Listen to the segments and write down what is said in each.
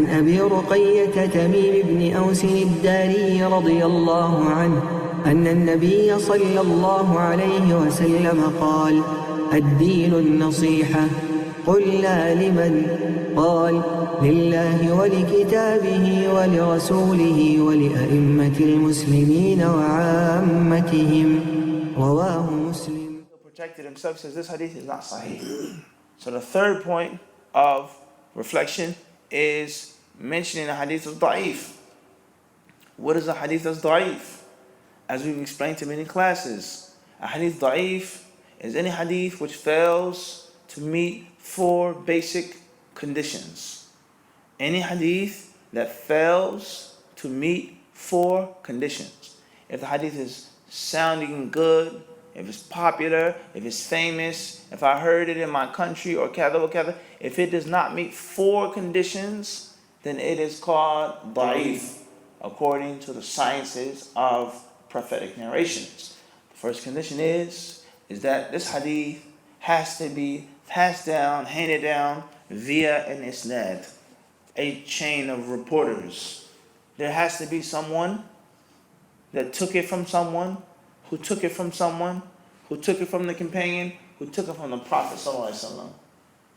أبي رقية تميم بن أوس الداري رضي الله عنه أن النبي صلى الله عليه وسلم قال: الدين النصيحة. قلنا: لمن؟ قال: لله ولكتابه ولرسوله ولأئمة المسلمين وعامتهم. رواه مسلم. Protected himself, says this hadith is not sahih. So the third point of reflection is mentioning a hadith as da'if. What is a hadith as da'if? As we've explained to many classes, a hadith da'if is any hadith which fails to meet 4 basic conditions. Any hadith that fails to meet 4 conditions. If the hadith is sounding good, if it's popular, if it's famous, if I heard it in my country or kada, if it does not meet 4 conditions, then it is called da'if, according to the sciences of prophetic narrations. The first condition is that this hadith has to be passed down, handed down via an isnad, a chain of reporters. There has to be someone that took it from someone, who took it from someone, who took it from the companion, who took it from the Prophet ﷺ.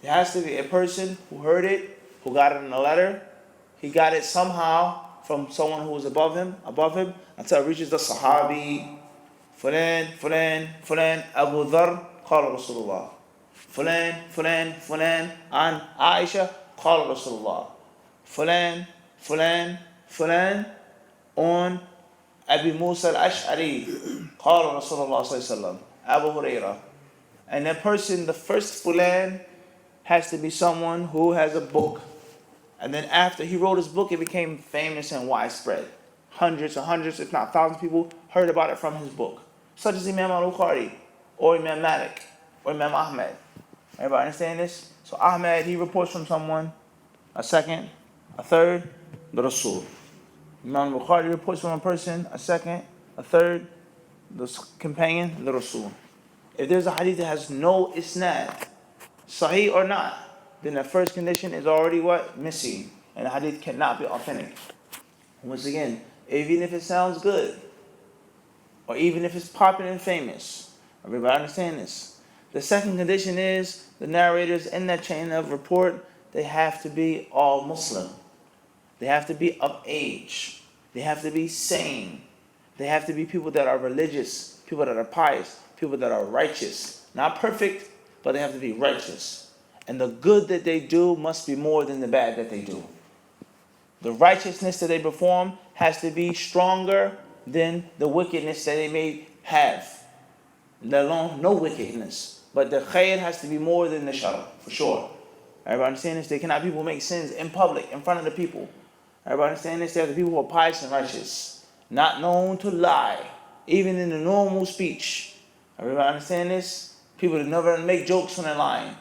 There has to be a person who heard it, who got it in a letter. He got it somehow from someone who was above him, until it reaches the Sahabi. Fulan, Abu Dhar, qala Rasulullah. Fulan, an Aisha, qala Rasulullah. Fulan, on Abi Musa al-Ash'ari, qala Rasulullah sallallahu Abu Hurairah. And that person, the first fulan, has to be someone who has a book. And then after he wrote his book, it became famous and widespread. Hundreds, if not thousands of people heard about it from his book. Such as Imam al-Bukhari, or Imam Malik, or Imam Ahmed. Everybody understand this? So Ahmed, he reports from someone, a second, a third, the Rasul. Imam al-Bukhari reports from a person, a second, a third, the companion, the Rasul. If there's a hadith that has no isnad, sahih or not, then the first condition is already what? Missing. And the hadith cannot be authentic. Once again, even if it sounds good, or even if it's popular and famous, everybody understand this. The second condition is the narrators in that chain of report, they have to be all Muslim. They have to be of age. They have to be sane. They have to be people that are religious, people that are pious, people that are righteous. Not perfect, but they have to be righteous. And the good that they do must be more than the bad that they do. The righteousness that they perform has to be stronger than the wickedness that they may have. Let alone no wickedness. But the khair has to be more than the shar, for sure. Everybody understand this? They cannot people make sins in public, in front of the people. Everybody understand this? They have the people who are pious and righteous, not known to lie, even in the normal speech. Everybody understand this? People that never make jokes when they're lying.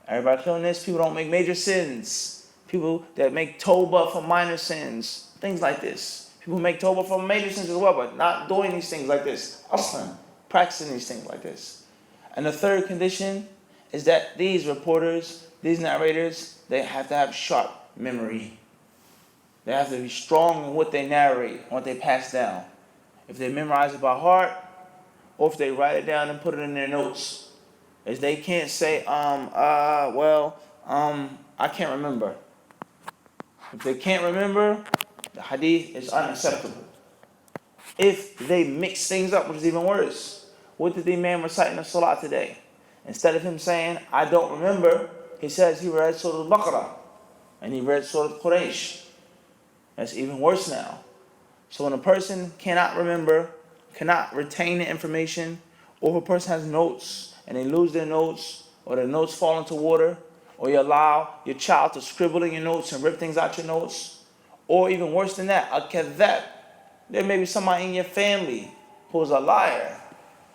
Everybody feeling this? People don't make major sins. People that make tawbah for minor sins. Things like this. People make tawbah for major sins as well, but not doing these things like this. Aslan, practicing these things like this. And the third condition is that these reporters, these narrators, they have to have sharp memory. They have to be strong in what they narrate, what they pass down. If they memorize it by heart, or if they write it down and put it in their notes. As they can't say, I can't remember. If they can't remember, the hadith is unacceptable. If they mix things up, which is even worse. What did the Imam recite in the Salah today? Instead of him saying, I don't remember, he says he read Surah Al-Baqarah. And he read Surah Quraysh. That's even worse now. So when a person cannot remember, cannot retain the information, or if a person has notes and they lose their notes, or their notes fall into water, or you allow your child to scribble in your notes and rip things out your notes, or even worse than that, a kadhab. There may be somebody in your family who's a liar,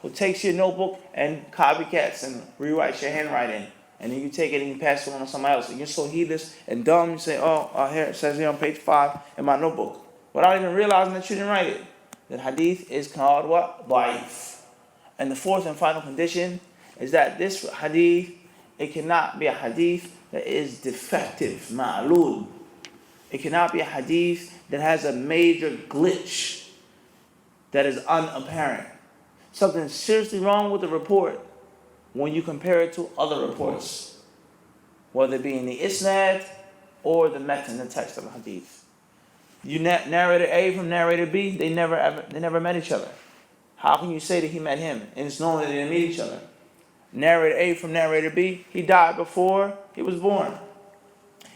who takes your notebook and copycats and rewrites your handwriting. And then you take it and you pass it on to somebody else. And you're so heedless and dumb, you say, here it says here on page 5 in my notebook. Without even realizing that you didn't write it. The hadith is called what? Da'if. And the fourth and final condition is that this hadith, it cannot be a hadith that is defective, ma'lul. It cannot be a hadith that has a major glitch that is unapparent. Something seriously wrong with the report when you compare it to other reports, whether it be in the isnad or the matan, the text of the hadith. You narrator A from narrator B, they never met each other. How can you say that he met him? And it's known that they didn't meet each other. Narrator A from narrator B, he died before he was born.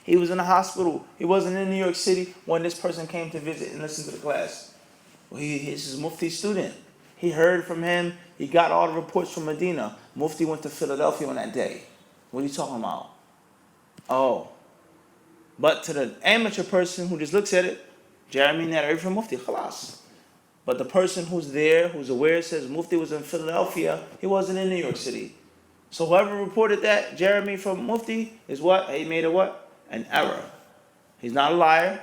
He was in the hospital. He wasn't in New York City when this person came to visit and listen to the class. Well, he's his Mufti student. He heard from him. He got all the reports from Medina. Mufti went to Philadelphia on that day. What are you talking about? Oh. But to the amateur person who just looks at it, Jeremy narrated from Mufti, khalas. But the person who's there, who's aware, says Mufti was in Philadelphia, he wasn't in New York City. So whoever reported that, Jeremy from Mufti, is what? He made a what? An error. He's not a liar,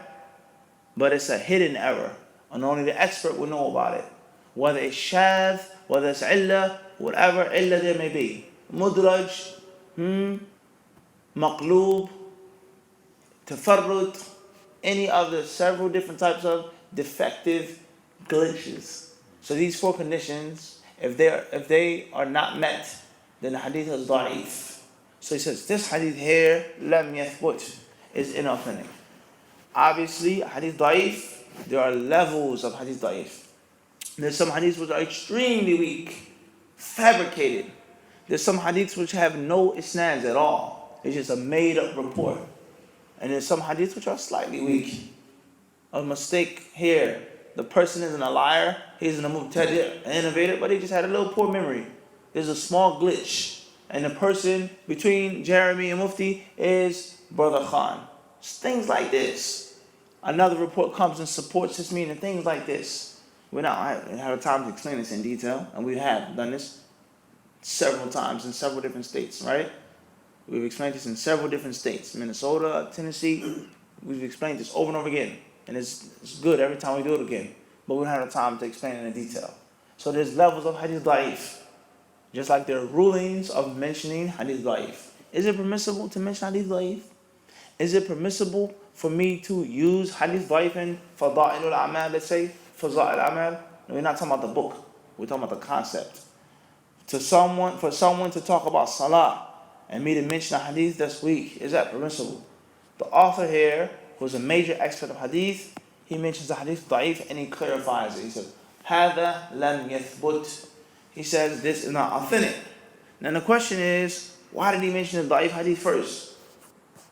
but it's a hidden error. And only the expert will know about it. Whether it's shadh, whether it's illah, whatever illah there may be. Mudraj, maqloob, tafarrud, any of the several different types of defective glitches. So these four conditions, if they are not met, then the hadith is da'if. So he says, this hadith here, lam yathbut, is inauthentic. Obviously, hadith da'if, there are levels of hadith da'if. There's some hadiths which are extremely weak, fabricated. There's some hadiths which have no isnads at all. It's just a made-up report. And there's some hadiths which are slightly weak. A mistake here. The person isn't a liar. He's an mubtadi', an innovator, but he just had a little poor memory. There's a small glitch. And the person between Jeremy and Mufti is Brother Khan. Things like this. Another report comes and supports this meaning. Things like this. We don't have time to explain this in detail, and we have done this several times in several different states, right? We've explained this in several different states. Minnesota, Tennessee, we've explained this over and over again. And it's good every time we do it again. But we don't have the time to explain it in detail. So there's levels of hadith da'if. Just like there are rulings of mentioning hadith da'if. Is it permissible to mention hadith da'if? Is it permissible for me to use hadith da'if in fada'ilul a'mal, let's say, faza'il a'mal? No, we're not talking about the book. We're talking about the concept. For someone to talk about salah and me to mention a hadith that's weak, is that permissible? The author here, who's a major expert of hadith, he mentions the hadith da'if and he clarifies it. He says, هذا لم يثبت. He says this is not authentic. Now the question is, why did he mention the da'if hadith first?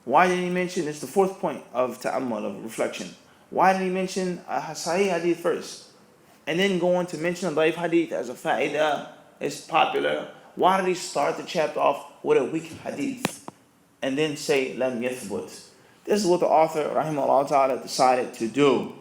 Why did he mention, it's the fourth point of ta'ammul, of reflection. Why did he mention a sahih hadith first? And then go on to mention a da'if hadith as a fa'idah, it's popular. Why did he start the chapter off with a weak hadith? And then say, lam yathbut. This is what the author, rahimahullah ta'ala, decided to do.